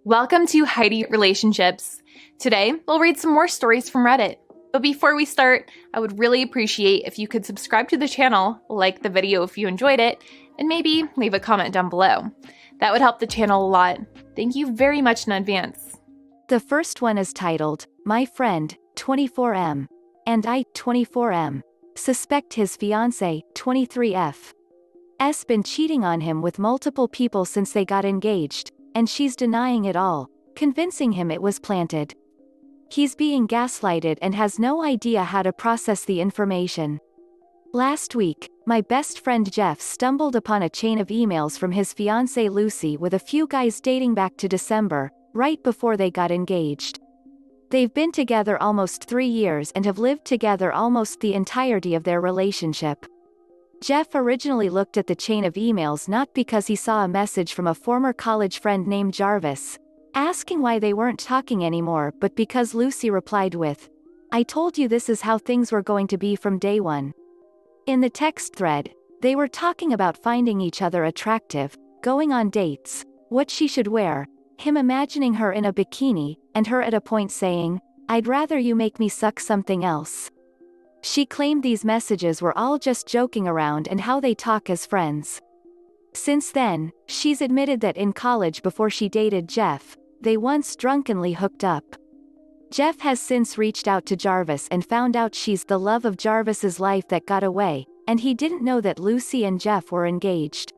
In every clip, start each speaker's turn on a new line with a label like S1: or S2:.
S1: Welcome to Heidi Relationships. Today, we'll read some more stories from Reddit. But before we start, I would really appreciate if you could subscribe to the channel, like the video if you enjoyed it, and maybe leave a comment down below. That would help the channel a lot. Thank you very much in advance.
S2: The first one is titled, My Friend, 24M, and I, 24M, suspect his fiancé, 23F, has been cheating on him with multiple people since they got engaged, and she's denying it all, convincing him it was planted. He's being gaslighted and has no idea how to process the information. Last week, my best friend Jeff stumbled upon a chain of emails from his fiancée Lucy with a few guys dating back to December, right before they got engaged. They've been together almost 3 years and have lived together almost the entirety of their relationship. Jeff originally looked at the chain of emails not because he saw a message from a former college friend named Jarvis, asking why they weren't talking anymore, but because Lucy replied with, "I told you this is how things were going to be from day one." In the text thread, they were talking about finding each other attractive, going on dates, what she should wear, him imagining her in a bikini, and her at a point saying, "I'd rather you make me suck something else." She claimed these messages were all just joking around and how they talk as friends. Since then, she's admitted that in college before she dated Jeff, they once drunkenly hooked up. Jeff has since reached out to Jarvis and found out she's the love of Jarvis's life that got away, and he didn't know that Lucy and Jeff were engaged.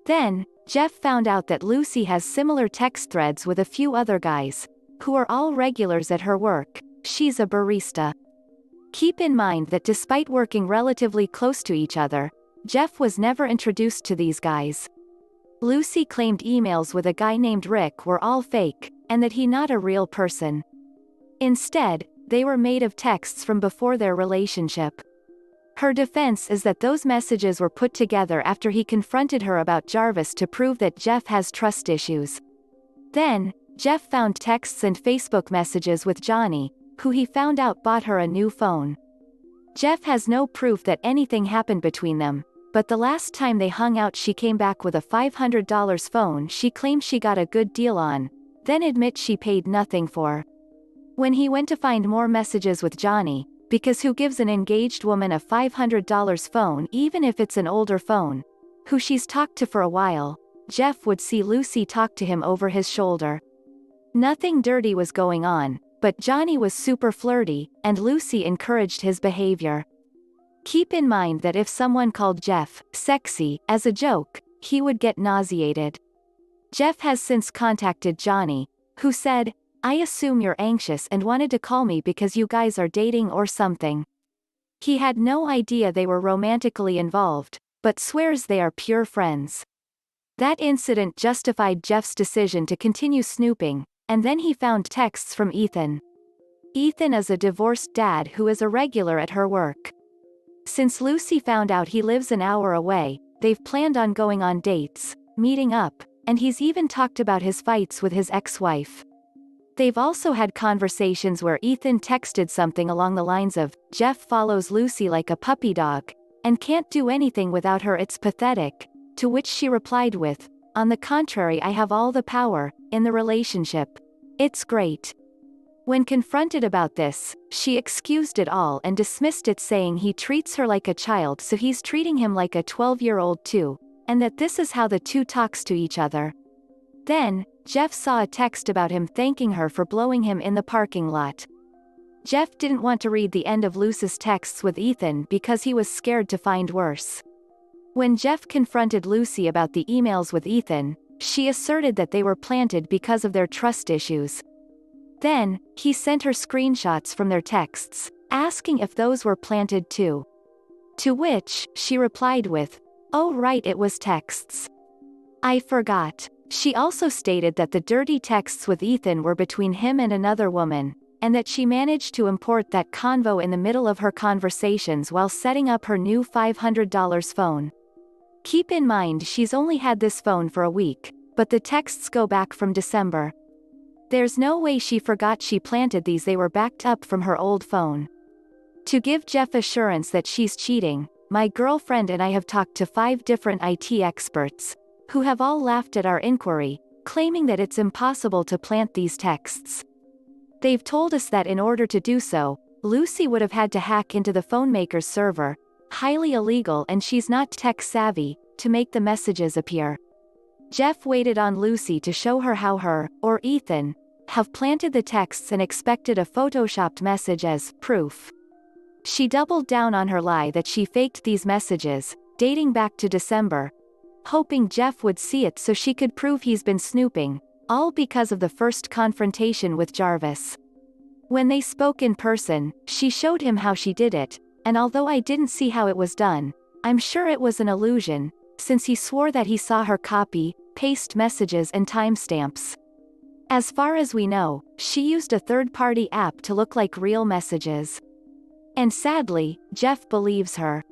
S2: Then, Jeff found out that Lucy has similar text threads with a few other guys, who are all regulars at her work. She's a barista. Keep in mind that despite working relatively close to each other, Jeff was never introduced to these guys. Lucy claimed emails with a guy named Rick were all fake, and that he not a real person. Instead, they were made of texts from before their relationship. Her defense is that those messages were put together after he confronted her about Jarvis to prove that Jeff has trust issues. Then, Jeff found texts and Facebook messages with Johnny, who he found out bought her a new phone. Jeff has no proof that anything happened between them, but the last time they hung out she came back with a $500 phone she claims she got a good deal on, then admits she paid nothing for. When he went to find more messages with Johnny, because who gives an engaged woman a $500 phone even if it's an older phone, who she's talked to for a while, Jeff would see Lucy talk to him over his shoulder. Nothing dirty was going on, but Johnny was super flirty, and Lucy encouraged his behavior. Keep in mind that if someone called Jeff sexy as a joke, he would get nauseated. Jeff has since contacted Johnny, who said, "I assume you're anxious and wanted to call me because you guys are dating or something." He had no idea they were romantically involved, but swears they are pure friends. That incident justified Jeff's decision to continue snooping, and then he found texts from Ethan. Ethan is a divorced dad who is a regular at her work. Since Lucy found out he lives an hour away, they've planned on going on dates, meeting up, and he's even talked about his fights with his ex-wife. They've also had conversations where Ethan texted something along the lines of, "Jeff follows Lucy like a puppy dog, and can't do anything without her, it's pathetic," to which she replied with, "On the contrary, I have all the power in the relationship. It's great." When confronted about this, she excused it all and dismissed it, saying he treats her like a child so he's treating him like a 12-year-old too, and that this is how the two talks to each other. Then, Jeff saw a text about him thanking her for blowing him in the parking lot. Jeff didn't want to read the end of Lucy's texts with Ethan because he was scared to find worse. When Jeff confronted Lucy about the emails with Ethan, she asserted that they were planted because of their trust issues. Then, he sent her screenshots from their texts, asking if those were planted too. To which, she replied with, "Oh right, it was texts. I forgot." She also stated that the dirty texts with Ethan were between him and another woman, and that she managed to import that convo in the middle of her conversations while setting up her new $500 phone. Keep in mind she's only had this phone for a week, but the texts go back from December. There's no way she forgot she planted these, they were backed up from her old phone. To give Jeff assurance that she's cheating, my girlfriend and I have talked to 5 different IT experts, who have all laughed at our inquiry, claiming that it's impossible to plant these texts. They've told us that in order to do so, Lucy would have had to hack into the phone maker's server, highly illegal, and she's not tech-savvy, to make the messages appear. Jeff waited on Lucy to show her how her, or Ethan, have planted the texts and expected a photoshopped message as proof. She doubled down on her lie that she faked these messages, dating back to December, hoping Jeff would see it so she could prove he's been snooping, all because of the first confrontation with Jarvis. When they spoke in person, she showed him how she did it, and although I didn't see how it was done, I'm sure it was an illusion, since he swore that he saw her copy, paste messages and timestamps. As far as we know, she used a third-party app to look like real messages. And sadly, Jeff believes her.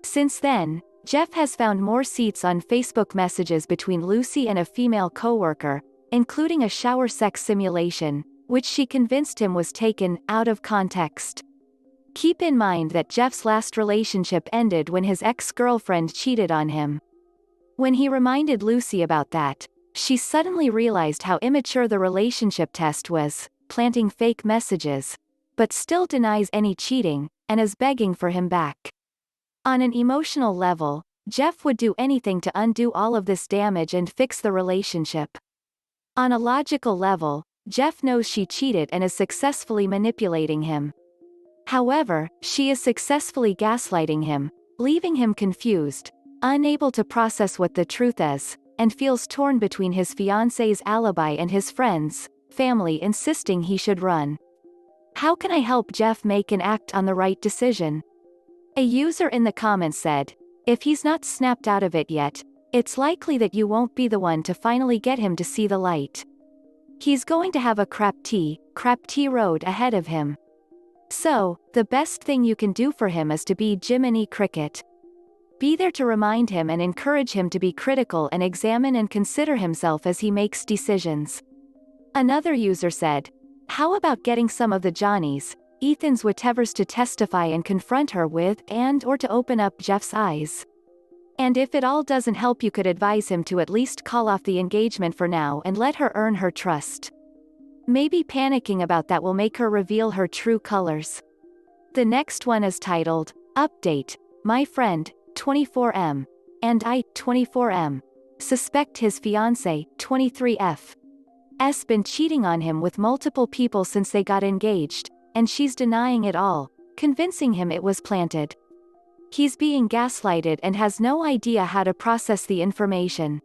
S2: Since then, Jeff has found more seats on Facebook messages between Lucy and a female coworker, including a shower sex simulation, which she convinced him was taken out of context. Keep in mind that Jeff's last relationship ended when his ex-girlfriend cheated on him. When he reminded Lucy about that, she suddenly realized how immature the relationship test was, planting fake messages, but still denies any cheating, and is begging for him back. On an emotional level, Jeff would do anything to undo all of this damage and fix the relationship. On a logical level, Jeff knows she cheated and is successfully manipulating him. However, she is successfully gaslighting him, leaving him confused, unable to process what the truth is, and feels torn between his fiancé's alibi and his friends, family insisting he should run. How can I help Jeff make and act on the right decision? A user in the comments said, if he's not snapped out of it yet, it's likely that you won't be the one to finally get him to see the light. He's going to have a crap tea road ahead of him. So, the best thing you can do for him is to be Jiminy Cricket. Be there to remind him and encourage him to be critical and examine and consider himself as he makes decisions. Another user said, how about getting some of the Johnnies, Ethan's whatevers to testify and confront her with or to open up Jeff's eyes? And if it all doesn't help, you could advise him to at least call off the engagement for now and let her earn her trust. Maybe panicking about that will make her reveal her true colors. The next one is titled, Update, My Friend, 24M, and I, 24M, suspect his fiancé, 23F, has been cheating on him with multiple people since they got engaged, and she's denying it all, convincing him it was planted. He's being gaslighted and has no idea how to process the information.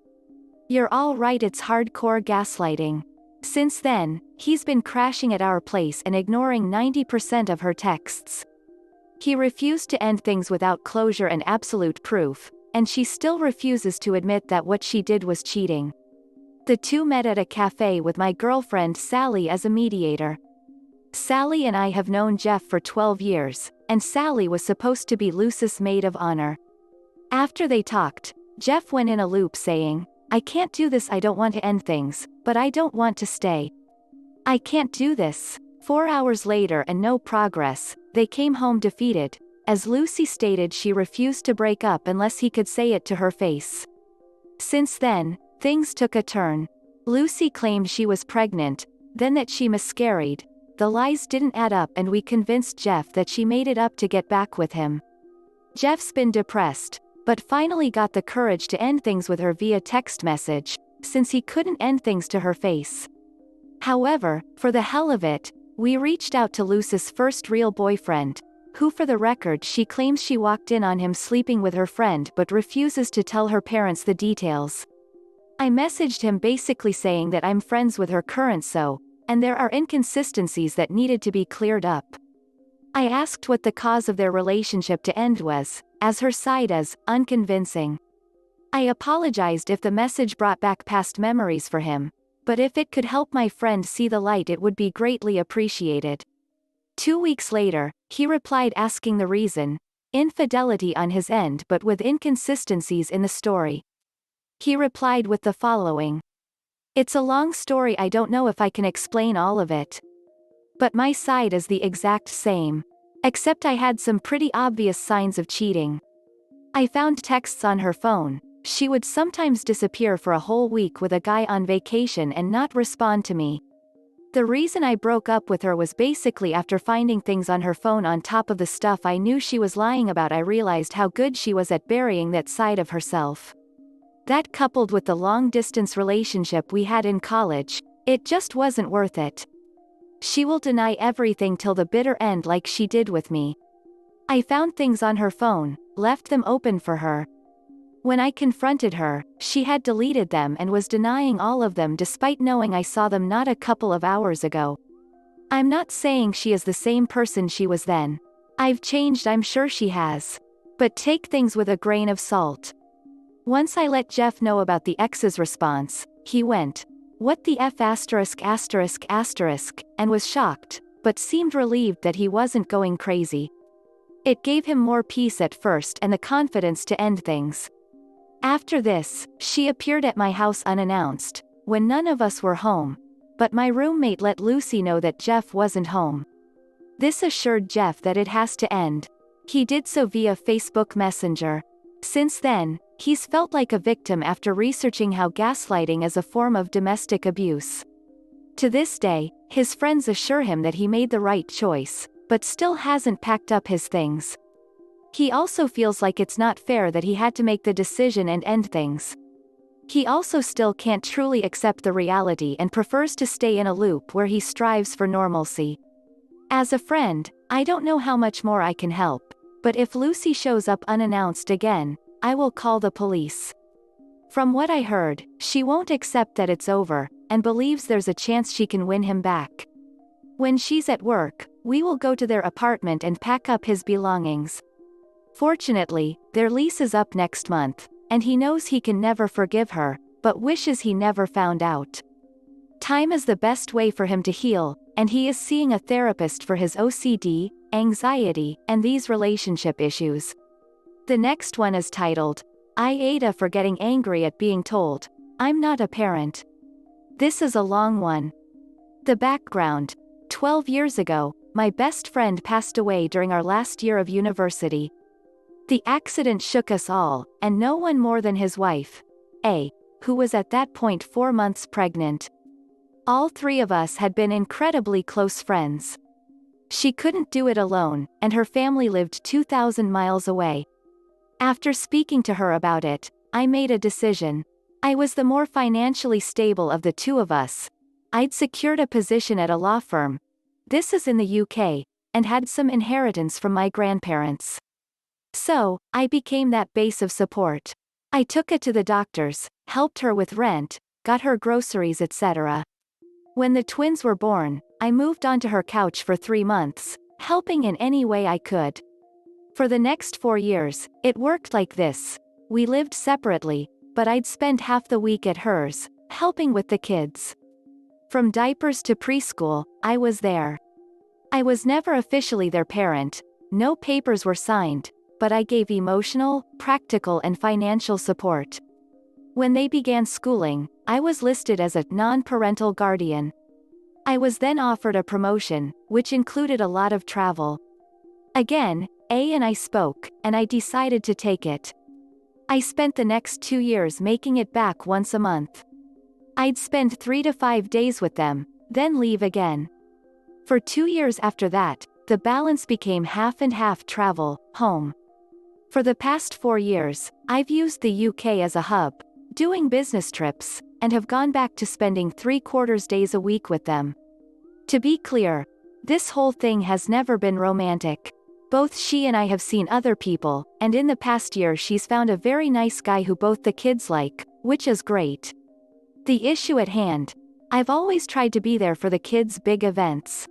S2: You're all right, it's hardcore gaslighting. Since then, he's been crashing at our place and ignoring 90% of her texts. He refused to end things without closure and absolute proof, and she still refuses to admit that what she did was cheating. The two met at a cafe with my girlfriend Sally as a mediator. Sally and I have known Jeff for 12 years, and Sally was supposed to be Lucy's maid of honor. After they talked, Jeff went in a loop saying, I can't do this, I don't want to end things, but I don't want to stay. I can't do this. 4 hours later and no progress, they came home defeated, as Lucy stated she refused to break up unless he could say it to her face. Since then, things took a turn. Lucy claimed she was pregnant, then that she miscarried. The lies didn't add up and we convinced Jeff that she made it up to get back with him. Jeff's been depressed, but finally got the courage to end things with her via text message, since he couldn't end things to her face. However, for the hell of it, we reached out to Lucy's first real boyfriend, who for the record she claims she walked in on him sleeping with her friend but refuses to tell her parents the details. I messaged him basically saying that I'm friends with her current and there are inconsistencies that needed to be cleared up. I asked what the cause of their relationship to end was, as her side is unconvincing. I apologized if the message brought back past memories for him, but if it could help my friend see the light it would be greatly appreciated. 2 weeks later, he replied asking the reason, infidelity on his end but with inconsistencies in the story. He replied with the following. It's a long story, I don't know if I can explain all of it. But my side is the exact same. Except I had some pretty obvious signs of cheating. I found texts on her phone, she would sometimes disappear for a whole week with a guy on vacation and not respond to me. The reason I broke up with her was basically after finding things on her phone on top of the stuff I knew she was lying about. I realized how good she was at burying that side of herself. That, coupled with the long-distance relationship we had in college, it just wasn't worth it. She will deny everything till the bitter end like she did with me. I found things on her phone, left them open for her. When I confronted her, she had deleted them and was denying all of them despite knowing I saw them not a couple of hours ago. I'm not saying she is the same person she was then. I've changed, I'm sure she has. But take things with a grain of salt. Once I let Jeff know about the ex's response, he went, "What the F*********, and was shocked, but seemed relieved that he wasn't going crazy. It gave him more peace at first and the confidence to end things. After this, she appeared at my house unannounced, when none of us were home, but my roommate let Lucy know that Jeff wasn't home. This assured Jeff that it has to end. He did so via Facebook Messenger. Since then, he's felt like a victim after researching how gaslighting is a form of domestic abuse. To this day, his friends assure him that he made the right choice, but still hasn't packed up his things. He also feels like it's not fair that he had to make the decision and end things. He also still can't truly accept the reality and prefers to stay in a loop where he strives for normalcy. As a friend, I don't know how much more I can help, but if Lucy shows up unannounced again, I will call the police. From what I heard, she won't accept that it's over, and believes there's a chance she can win him back. When she's at work, we will go to their apartment and pack up his belongings. Fortunately, their lease is up next month, and he knows he can never forgive her, but wishes he never found out. Time is the best way for him to heal, and he is seeing a therapist for his OCD, anxiety, and these relationship issues. The next one is titled, "I Ada for Getting Angry at Being Told, I'm Not a Parent." This is a long one. The background: 12 years ago, my best friend passed away during our last year of university. The accident shook us all, and no one more than his wife, A, who was at that point 4 months pregnant. All three of us had been incredibly close friends. She couldn't do it alone, and her family lived 2,000 miles away. After speaking to her about it, I made a decision. I was the more financially stable of the two of us. I'd secured a position at a law firm. This is in the UK, and had some inheritance from my grandparents. So, I became that base of support. I took it to the doctors, helped her with rent, got her groceries, etc. When the twins were born, I moved onto her couch for 3 months, helping in any way I could. For the next 4 years, it worked like this. We lived separately, but I'd spend half the week at hers, helping with the kids. From diapers to preschool, I was there. I was never officially their parent, no papers were signed, but I gave emotional, practical and financial support. When they began schooling, I was listed as a non-parental guardian. I was then offered a promotion, which included a lot of travel. Again, A and I spoke, and I decided to take it. I spent the next 2 years making it back once a month. I'd spend 3 to 5 days with them, then leave again. For 2 years after that, the balance became half and half travel, home. For the past 4 years, I've used the UK as a hub, doing business trips, and have gone back to spending 3/4 days a week with them. To be clear, this whole thing has never been romantic. Both she and I have seen other people, and in the past year she's found a very nice guy who both the kids like, which is great. The issue at hand: I've always tried to be there for the kids' big events.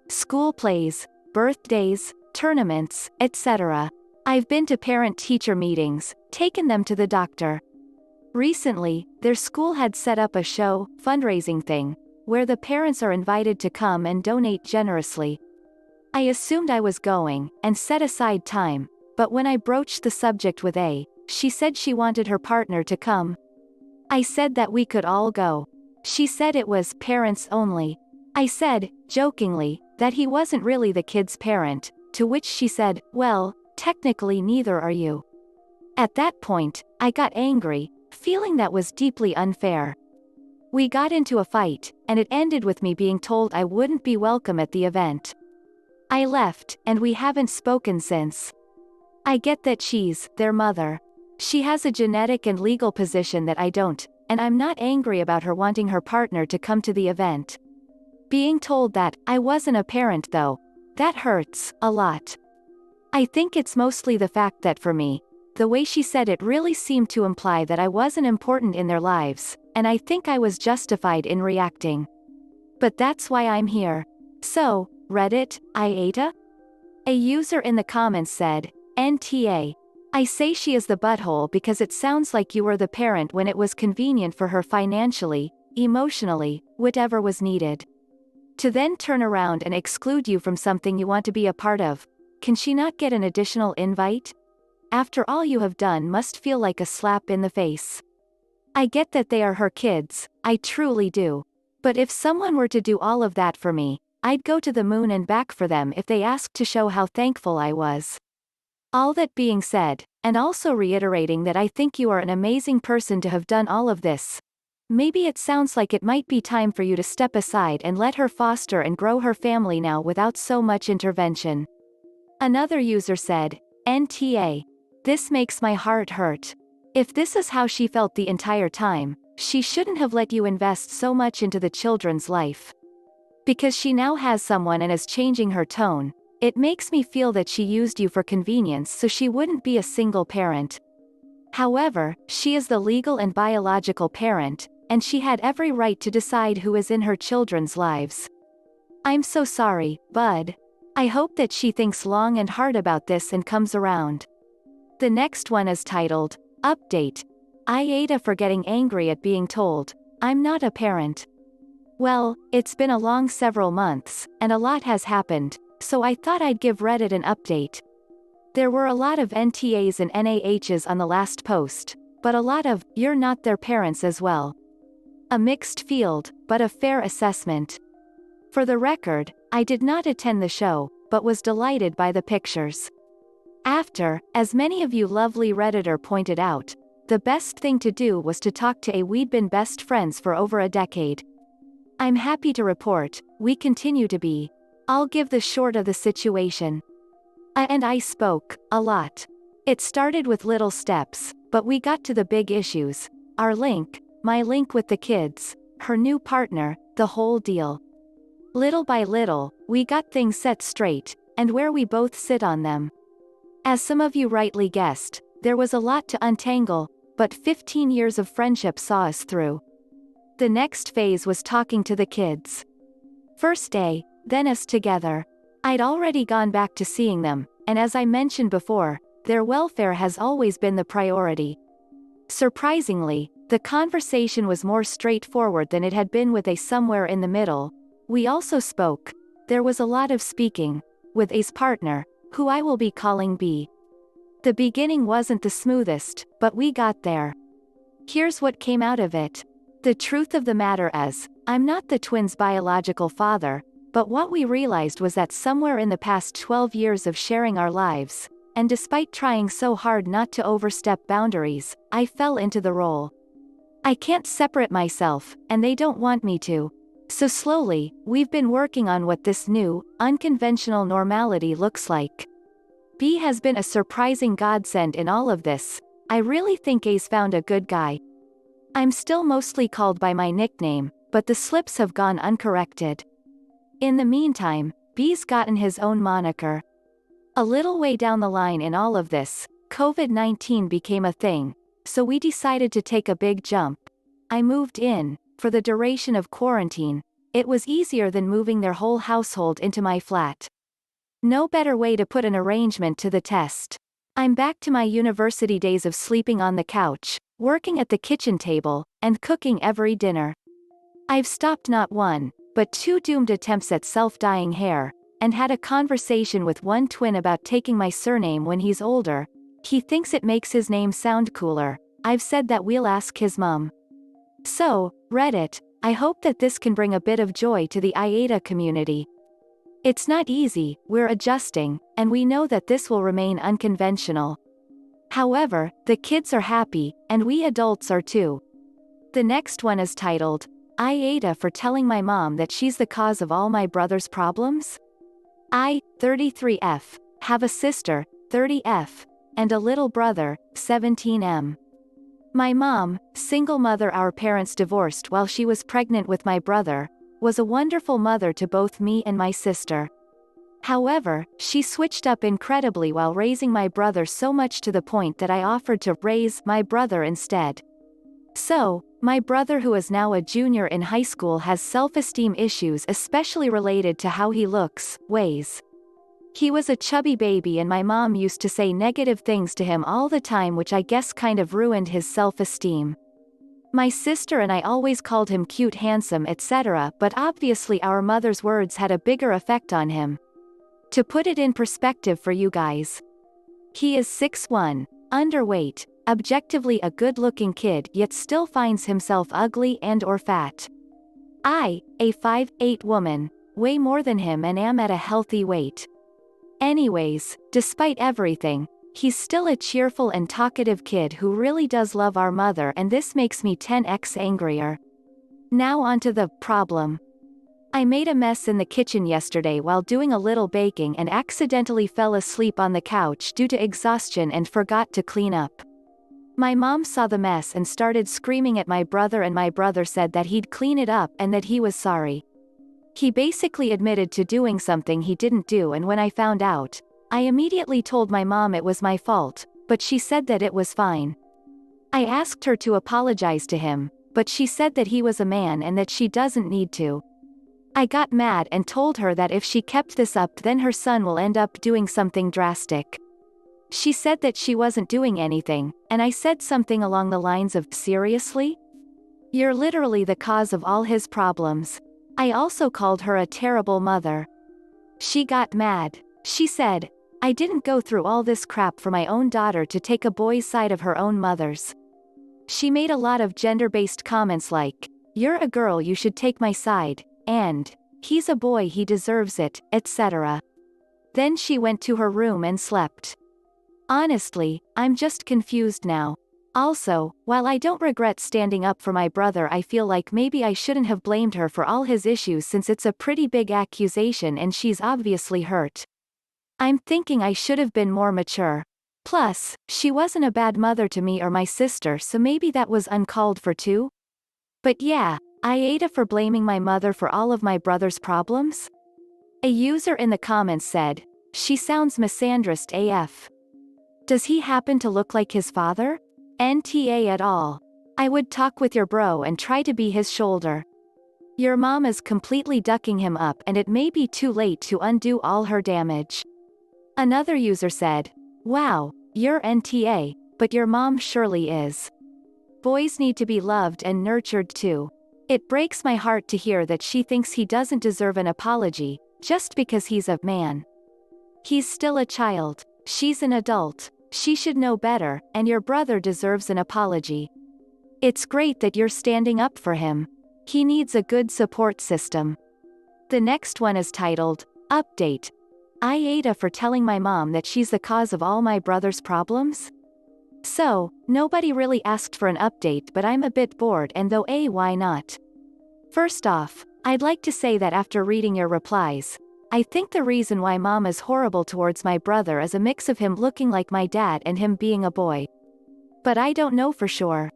S2: School plays, birthdays, tournaments, etc. I've been to parent-teacher meetings, taken them to the doctor. Recently, their school had set up a show, fundraising thing, where the parents are invited to come and donate generously. I assumed I was going, and set aside time, but when I broached the subject with A, she said she wanted her partner to come. I said that we could all go. She said it was parents only. I said, jokingly, that he wasn't really the kid's parent, to which she said, well, technically neither are you. At that point, I got angry, feeling that was deeply unfair. We got into a fight, and it ended with me being told I wouldn't be welcome at the event. I left, and we haven't spoken since. I get that she's their mother. She has a genetic and legal position that I don't, and I'm not angry about her wanting her partner to come to the event. Being told that I wasn't a parent though, that hurts a lot. I think it's mostly the fact that for me, the way she said it really seemed to imply that I wasn't important in their lives, and I think I was justified in reacting. But that's why I'm here. So, Reddit, IATA? A user in the comments said, NTA. I say she is the butthole because it sounds like you were the parent when it was convenient for her financially, emotionally, whatever was needed. To then turn around and exclude you from something you want to be a part of. Can she not get an additional invite? After all you have done must feel like a slap in the face. I get that they are her kids, I truly do. But if someone were to do all of that for me, I'd go to the moon and back for them if they asked to show how thankful I was. All that being said, and also reiterating that I think you are an amazing person to have done all of this. Maybe it sounds like it might be time for you to step aside and let her foster and grow her family now without so much intervention. Another user said, NTA. This makes my heart hurt. If this is how she felt the entire time, she shouldn't have let you invest so much into the children's life. Because she now has someone and is changing her tone, it makes me feel that she used you for convenience so she wouldn't be a single parent. However, she is the legal and biological parent, and she had every right to decide who is in her children's lives. I'm so sorry, bud. I hope that she thinks long and hard about this and comes around. The next one is titled, Update. IATA for getting angry at being told, I'm not a parent. Well, it's been a long several months, and a lot has happened, so I thought I'd give Reddit an update. There were a lot of NTAs and NAHs on the last post, but a lot of, you're not their parents as well. A mixed field, but a fair assessment. For the record, I did not attend the show, but was delighted by the pictures. After, as many of you lovely Redditor pointed out, the best thing to do was to talk to we'd been best friends for over a decade. I'm happy to report, we continue to be. I'll give the short of the situation. I spoke, a lot. It started with little steps, but we got to the big issues. Our link, my link with the kids, her new partner, the whole deal. Little by little, we got things set straight, and where we both sit on them. As some of you rightly guessed, there was a lot to untangle, but 15 years of friendship saw us through. The next phase was talking to the kids. First day, then us together. I'd already gone back to seeing them, and as I mentioned before, their welfare has always been the priority. Surprisingly, the conversation was more straightforward than it had been with somewhere in the middle. We also spoke. There was a lot of speaking, with A's partner, who I will be calling B. The beginning wasn't the smoothest, but we got there. Here's what came out of it. The truth of the matter is, I'm not the twins' biological father, but what we realized was that somewhere in the past 12 years of sharing our lives, and despite trying so hard not to overstep boundaries, I fell into the role. I can't separate myself, and they don't want me to. So slowly, we've been working on what this new, unconventional normality looks like. B has been a surprising godsend in all of this. I really think A's found a good guy. I'm still mostly called by my nickname, but the slips have gone uncorrected. In the meantime, B's gotten his own moniker. A little way down the line in all of this, COVID-19 became a thing, so we decided to take a big jump. I moved in. For the duration of quarantine, it was easier than moving their whole household into my flat. No better way to put an arrangement to the test. I'm back to my university days of sleeping on the couch, working at the kitchen table, and cooking every dinner. I've stopped not one, but two doomed attempts at self-dyeing hair, and had a conversation with one twin about taking my surname when he's older. He thinks it makes his name sound cooler. I've said that we'll ask his mom. So, Reddit, I hope that this can bring a bit of joy to the IATA community. It's not easy, we're adjusting, and we know that this will remain unconventional. However, the kids are happy, and we adults are too. The next one is titled, I Ada for telling my mom that she's the cause of all my brother's problems? I, 33F, have a sister, 30F, and a little brother, 17M. My mom, single mother, our parents divorced while she was pregnant with my brother, was a wonderful mother to both me and my sister. However, she switched up incredibly while raising my brother, so much to the point that I offered to raise my brother instead. So, my brother, who is now a junior in high school, has self-esteem issues, especially related to how he looks, weighs. He was a chubby baby and my mom used to say negative things to him all the time, which I guess kind of ruined his self-esteem. My sister and I always called him cute, handsome, etc., but obviously our mother's words had a bigger effect on him. To put it in perspective for you guys. He is 6'1", underweight, objectively a good-looking kid, yet still finds himself ugly and or fat. I, a 5'8" woman, weigh more than him and am at a healthy weight. Anyways, despite everything, he's still a cheerful and talkative kid who really does love our mother, and this makes me 10x angrier. Now onto the problem. I made a mess in the kitchen yesterday while doing a little baking and accidentally fell asleep on the couch due to exhaustion and forgot to clean up. My mom saw the mess and started screaming at my brother, and my brother said that he'd clean it up and that he was sorry. He basically admitted to doing something he didn't do, and when I found out, I immediately told my mom it was my fault, but she said that it was fine. I asked her to apologize to him, but she said that he was a man and that she doesn't need to. I got mad and told her that if she kept this up then her son will end up doing something drastic. She said that she wasn't doing anything, and I said something along the lines of, seriously? You're literally the cause of all his problems. I also called her a terrible mother. She got mad. She said, I didn't go through all this crap for my own daughter to take a boy's side of her own mother's. She made a lot of gender-based comments like, you're a girl, you should take my side, and, he's a boy, he deserves it, etc. Then she went to her room and slept. Honestly, I'm just confused now. Also, while I don't regret standing up for my brother, I feel like maybe I shouldn't have blamed her for all his issues since it's a pretty big accusation and she's obviously hurt. I'm thinking I should have been more mature. Plus, she wasn't a bad mother to me or my sister, so maybe that was uncalled for too? But yeah, I Ada for blaming my mother for all of my brother's problems? A user in the comments said, she sounds misandrist AF. Does he happen to look like his father? NTA at all. I would talk with your bro and try to be his shoulder. Your mom is completely ducking him up and it may be too late to undo all her damage. Another user said, wow, you're NTA, but your mom surely is. Boys need to be loved and nurtured too. It breaks my heart to hear that she thinks he doesn't deserve an apology, just because he's a man. He's still a child. She's an adult. She should know better, and your brother deserves an apology. It's great that you're standing up for him. He needs a good support system. The next one is titled, Update. I Ada for telling my mom that she's the cause of all my brother's problems? So, nobody really asked for an update, but I'm a bit bored, and though why not? First off, I'd like to say that after reading your replies, I think the reason why mom is horrible towards my brother is a mix of him looking like my dad and him being a boy. But I don't know for sure.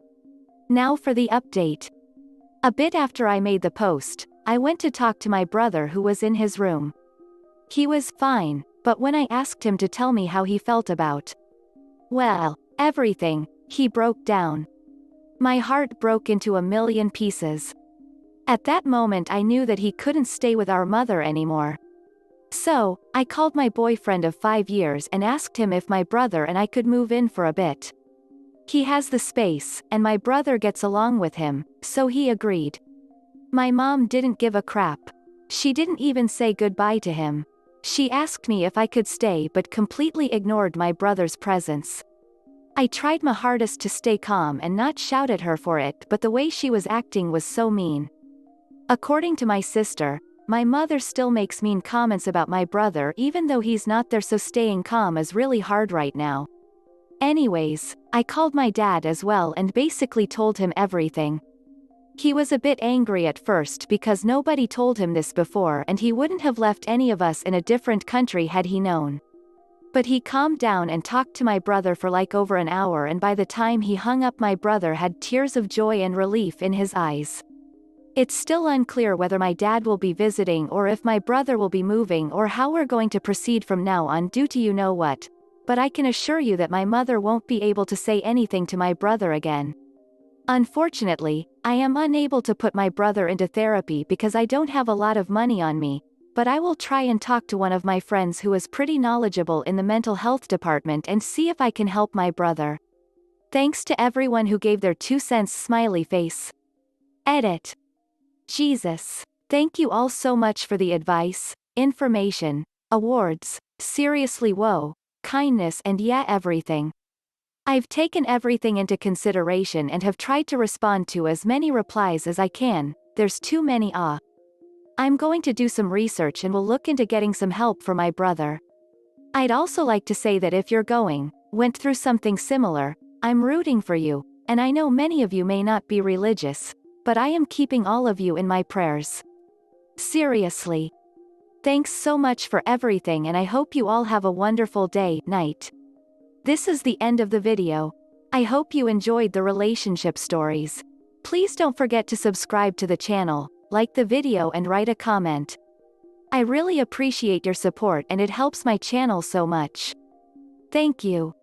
S2: Now for the update. A bit after I made the post, I went to talk to my brother who was in his room. He was fine, but when I asked him to tell me how he felt about, well, everything, he broke down. My heart broke into a million pieces. At that moment I knew that he couldn't stay with our mother anymore. So, I called my boyfriend of 5 years and asked him if my brother and I could move in for a bit. He has the space, and my brother gets along with him, so he agreed. My mom didn't give a crap. She didn't even say goodbye to him. She asked me if I could stay but completely ignored my brother's presence. I tried my hardest to stay calm and not shout at her for it, but the way she was acting was so mean. According to my sister, my mother still makes mean comments about my brother even though he's not there, so staying calm is really hard right now. Anyways, I called my dad as well and basically told him everything. He was a bit angry at first because nobody told him this before and he wouldn't have left any of us in a different country had he known. But he calmed down and talked to my brother for like over an hour, and by the time he hung up my brother had tears of joy and relief in his eyes. It's still unclear whether my dad will be visiting or if my brother will be moving or how we're going to proceed from now on due to you know what, but I can assure you that my mother won't be able to say anything to my brother again. Unfortunately, I am unable to put my brother into therapy because I don't have a lot of money on me, but I will try and talk to one of my friends who is pretty knowledgeable in the mental health department and see if I can help my brother. Thanks to everyone who gave their 2 cents smiley face. Edit. Jesus. Thank you all so much for the advice, information, awards, seriously whoa, kindness and yeah everything. I've taken everything into consideration and have tried to respond to as many replies as I can, there's too many I'm going to do some research and will look into getting some help for my brother. I'd also like to say that if you're went through something similar, I'm rooting for you, and I know many of you may not be religious, but I am keeping all of you in my prayers. Seriously. Thanks so much for everything and I hope you all have a wonderful day, night. This is the end of the video. I hope you enjoyed the relationship stories. Please don't forget to subscribe to the channel, like the video and write a comment. I really appreciate your support and it helps my channel so much. Thank you.